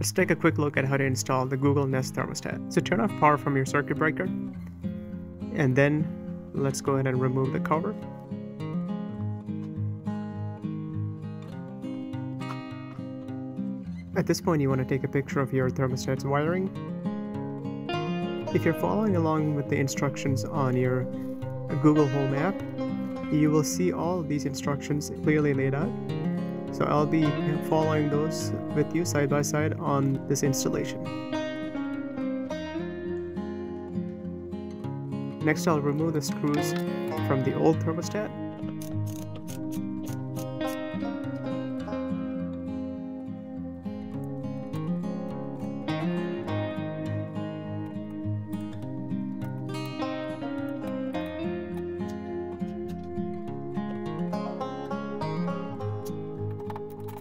Let's take a quick look at how to install the Google Nest Thermostat. So turn off power from your circuit breaker, and then let's go ahead and remove the cover. At this point, you want to take a picture of your thermostat's wiring. If you're following along with the instructions on your Google Home app, you will see all of these instructions clearly laid out. So I'll be following those with you side by side on this installation. Next, I'll remove the screws from the old thermostat.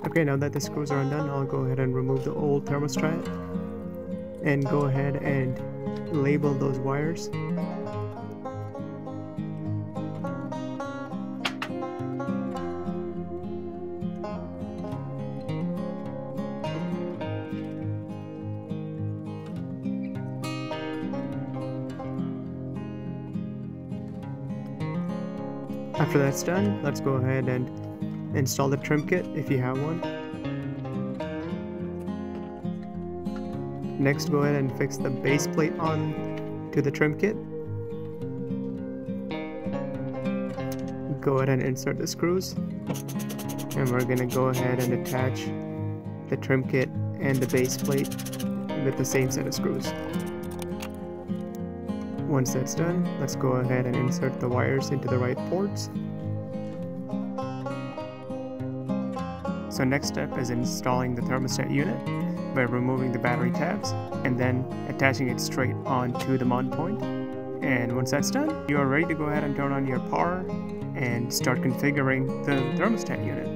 Okay, now that the screws are undone, I'll go ahead and remove the old thermostat and go ahead and label those wires. After that's done, let's go ahead and install the trim kit if you have one. Next, go ahead and fix the base plate on to the trim kit. Go ahead and insert the screws, and we're going to go ahead and attach the trim kit and the base plate with the same set of screws. Once that's done, let's go ahead and insert the wires into the right ports. So next step is installing the thermostat unit by removing the battery tabs and then attaching it straight onto the mount point. And once that's done, you are ready to go ahead and turn on your power and start configuring the thermostat unit.